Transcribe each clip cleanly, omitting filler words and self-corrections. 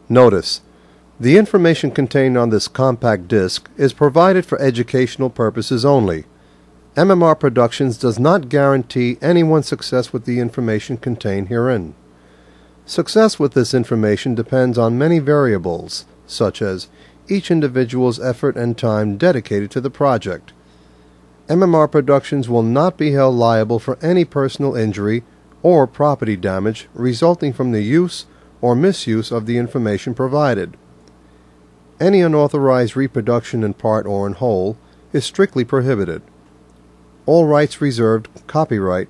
Notice, the information contained on this compact disc is provided for educational purposes only. MMR Productions does not guarantee anyone's success with the information contained herein. Success with this information depends on many variables, such as each individual's effort and time dedicated to the project. MMR Productions will not be held liable for any personal injury or property damage resulting from the use or misuse of the information provided. Any unauthorized reproduction in part or in whole is strictly prohibited. All rights reserved. Copyright.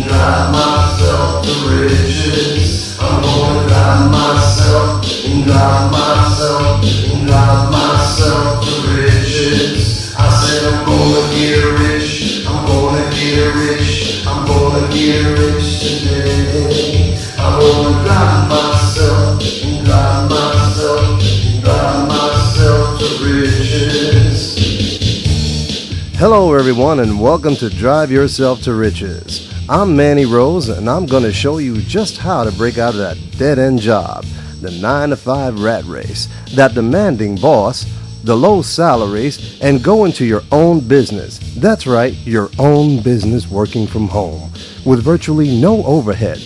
Drive myself to riches. I'm gonna drive myself and drive myself and drive myself to riches. I said I'm gonna get rich, I'm gonna get rich, I'm gonna get rich today. I'm gonna drive myself and drive myself and drive myself to riches. Hello everyone and welcome to Drive Yourself to Riches. I'm Manuel Rose and I'm going to show you just how to break out of that dead-end job, the 9-to-5 rat race, that demanding boss, the low salaries, and go into your own business. That's right, your own business working from home, with virtually no overhead.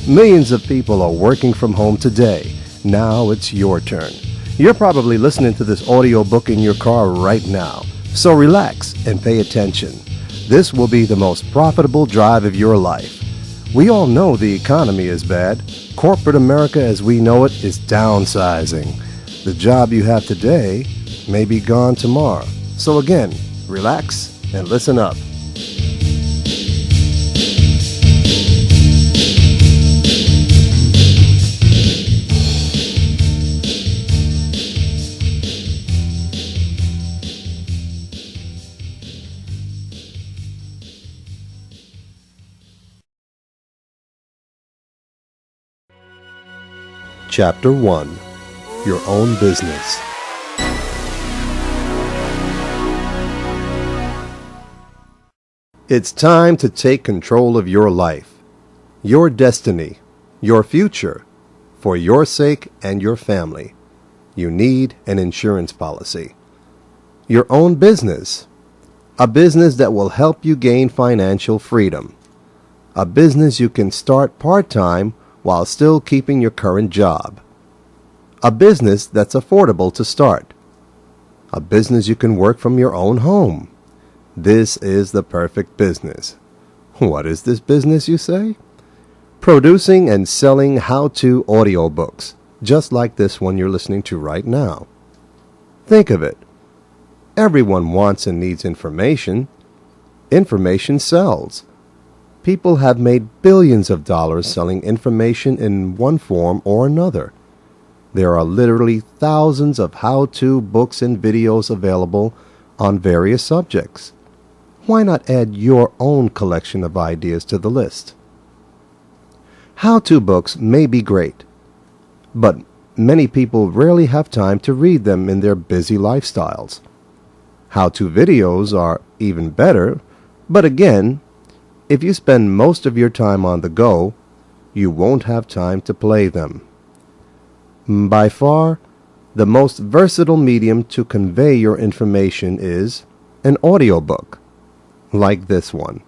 Millions of people are working from home today. Now it's your turn. You're probably listening to this audiobook in your car right now. So relax and pay attention. This will be the most profitable drive of your life. We all know the economy is bad. Corporate America as we know it is downsizing. The job you have today may be gone tomorrow. So again, relax and listen up. Chapter 1. Your Own Business. It's time to take control of your life, your destiny, your future, for your sake and your family. You need an insurance policy. Your own business. A business that will help you gain financial freedom. A business you can start part-time while still keeping your current job. A business that's affordable to start. A business you can work from your own home. This is the perfect business. What is this business, you say? Producing and selling how-to audiobooks, just like this one you're listening to right now. Think of it. Everyone wants and needs information. Information sells. People have made billions of dollars selling information in one form or another. There are literally thousands of how-to books and videos available on various subjects. Why not add your own collection of ideas to the list? How-to books may be great, but many people rarely have time to read them in their busy lifestyles. How-to videos are even better, but again, if you spend most of your time on the go, you won't have time to play them. By far, the most versatile medium to convey your information is an audiobook, like this one.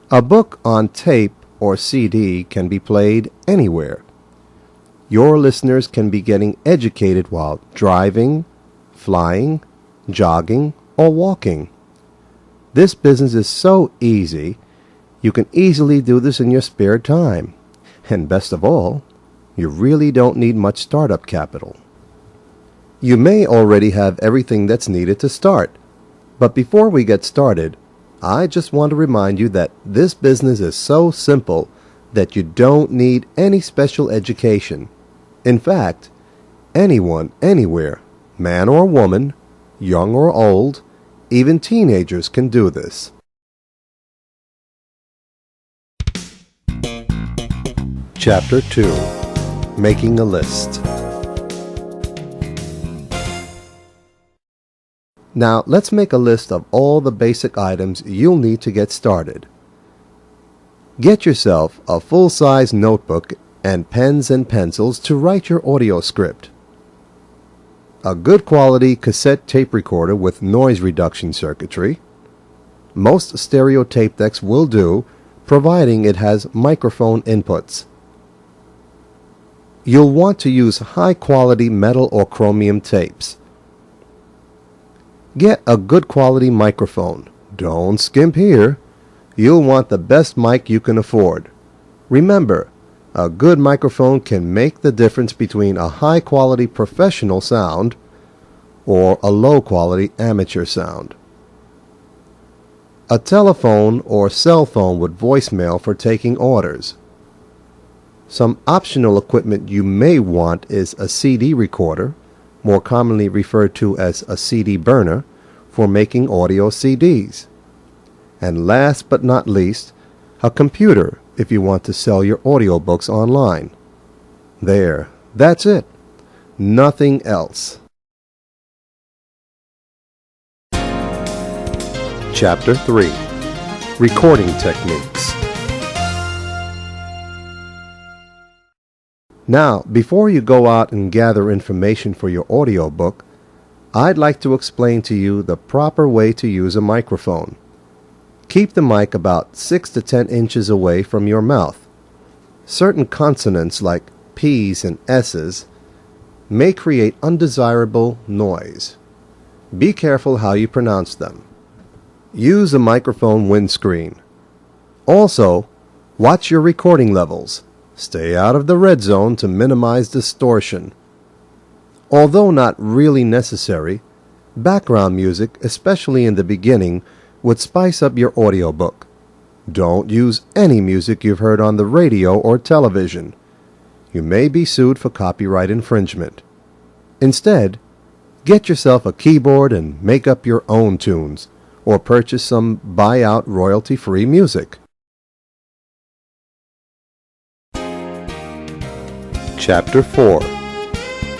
A book on tape or CD can be played anywhere. Your listeners can be getting educated while driving, flying, jogging, or walking. This business is so easy. You can easily do this in your spare time. And best of all, you really don't need much startup capital. You may already have everything that's needed to start. But before we get started, I just want to remind you that this business is so simple that you don't need any special education. In fact, anyone, anywhere, man or woman, young or old, Even teenagers can do this. Chapter 2. Making a List. Now, let's make a list of all the basic items you'll need to get started. Get yourself a full-size notebook and pens and pencils to write your audio script. A good quality cassette tape recorder with noise reduction circuitry. Most stereo tape decks will do, providing it has microphone inputs. You'll want to use high-quality metal or chromium tapes. Get a good quality microphone. Don't skimp here. You'll want the best mic you can afford. Remember, a good microphone can make the difference between a high-quality professional sound or a low-quality amateur sound. A telephone or cell phone with voicemail for taking orders. Some optional equipment you may want is a CD recorder, more commonly referred to as a CD burner, for making audio CDs. And last but not least, a computer if you want to sell your audiobooks online. There, that's it. Nothing else. Chapter 3. Recording Techniques. Now, before you go out and gather information for your audiobook, I'd like to explain to you the proper way to use a microphone. Keep the mic about 6 to 10 inches away from your mouth. Certain consonants like P's and S's may create undesirable noise. Be careful how you pronounce them. Use a microphone windscreen. Also, watch your recording levels. Stay out of the red zone to minimize distortion. Although not really necessary, background music, especially in the beginning, would spice up your audiobook. Don't use any music you've heard on the radio or television. You may be sued for copyright infringement. Instead, get yourself a keyboard and make up your own tunes, or purchase some buy-out royalty-free music. Chapter 4.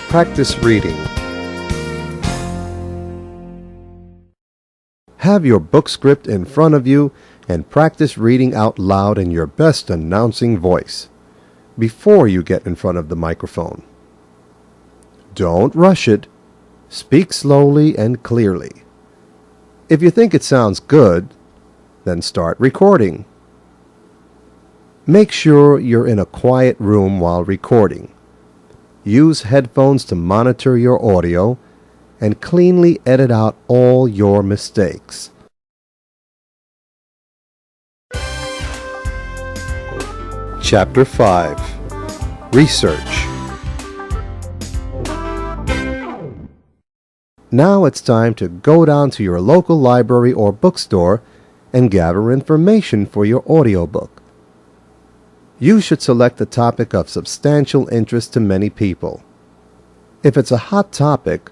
Practice Reading. Have your book script in front of you and practice reading out loud in your best announcing voice before you get in front of the microphone. Don't rush it. Speak slowly and clearly. If you think it sounds good, then start recording. Make sure you're in a quiet room while recording. Use headphones to monitor your audio and cleanly edit out all your mistakes. Chapter 5. Research. Now it's time to go down to your local library or bookstore and gather information for your audiobook. You should select a topic of substantial interest to many people. If it's a hot topic,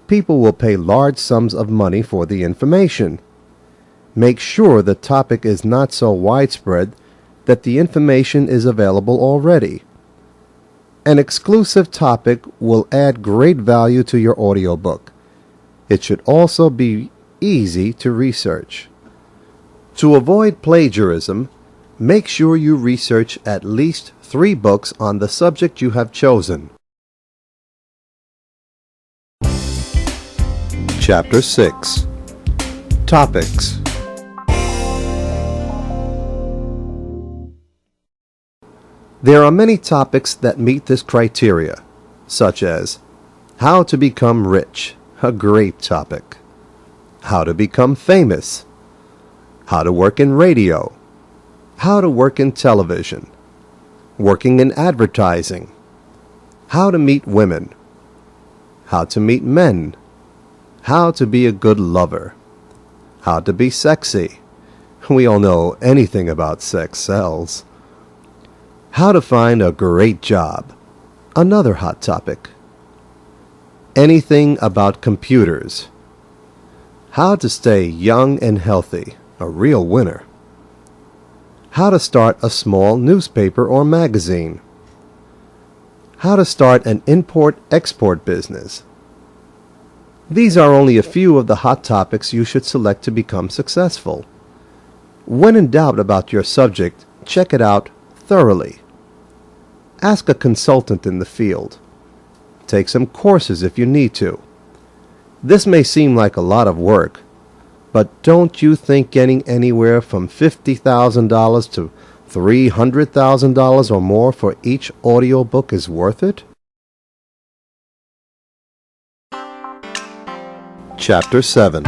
people will pay large sums of money for the information. Make sure the topic is not so widespread that the information is available already. An exclusive topic will add great value to your audiobook. It should also be easy to research. To avoid plagiarism, make sure you research at least 3 books on the subject you have chosen. Chapter 6. Topics. There are many topics that meet this criteria, such as how to become rich, a great topic; how to become famous; how to work in radio; how to work in television; working in advertising; how to meet women; how to meet men; how to be a good lover; how to be sexy. We all know anything about sex sells. How to find a great job, another hot topic. Anything about computers. How to stay young and healthy, a real winner. How to start a small newspaper or magazine. How to start an import-export business. These are only a few of the hot topics you should select to become successful. When in doubt about your subject, check it out thoroughly. Ask a consultant in the field. Take some courses if you need to. This may seem like a lot of work, but don't you think getting anywhere from $50,000 to $300,000 or more for each audiobook is worth it? Chapter 7.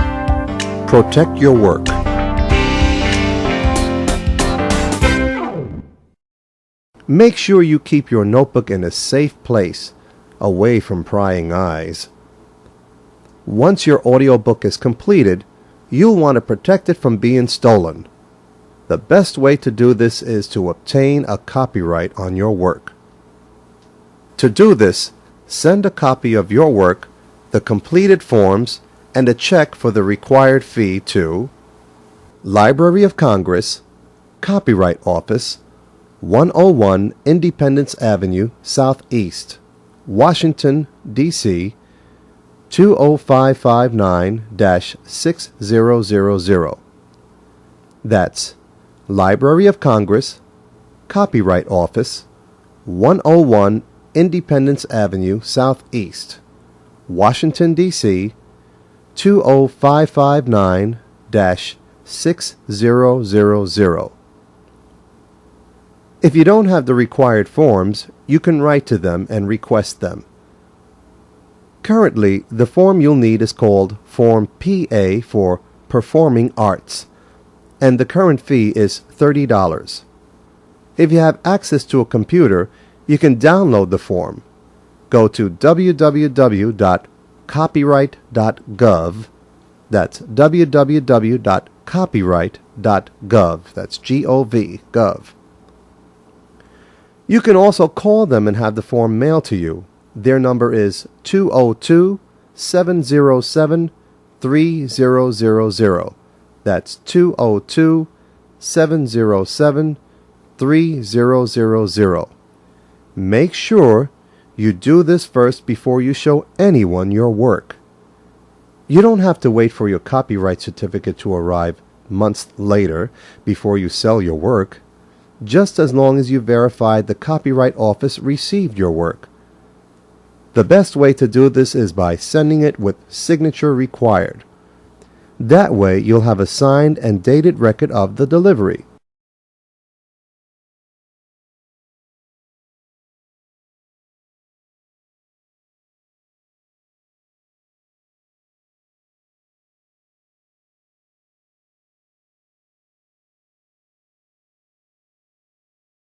Protect your work. Make sure you keep your notebook in a safe place, away from prying eyes. Once your audiobook is completed, you'll want to protect it from being stolen. The best way to do this is to obtain a copyright on your work. To do this, send a copy of your work, the completed forms, and a check for the required fee to Library of Congress, Copyright Office, 101 Independence Avenue, Southeast, Washington, D.C., 20559-6000. That's Library of Congress, Copyright Office, 101 Independence Avenue, Southeast, Washington, D.C., 20559-6000. If you don't have the required forms, you can write to them and request them. Currently, the form you'll need is called Form PA for Performing Arts, and the current fee is $30. If you have access to a computer, you can download the form. Go to www.copyright.gov. That's www.copyright.gov. That's G-O-V, gov. You can also call them and have the form mailed to you. Their number is 202-707-3000. That's 202-707-3000. Make sure you do this first before you show anyone your work. You don't have to wait for your copyright certificate to arrive months later before you sell your work, just as long as you verified the Copyright Office received your work. The best way to do this is by sending it with signature required. That way you'll have a signed and dated record of the delivery.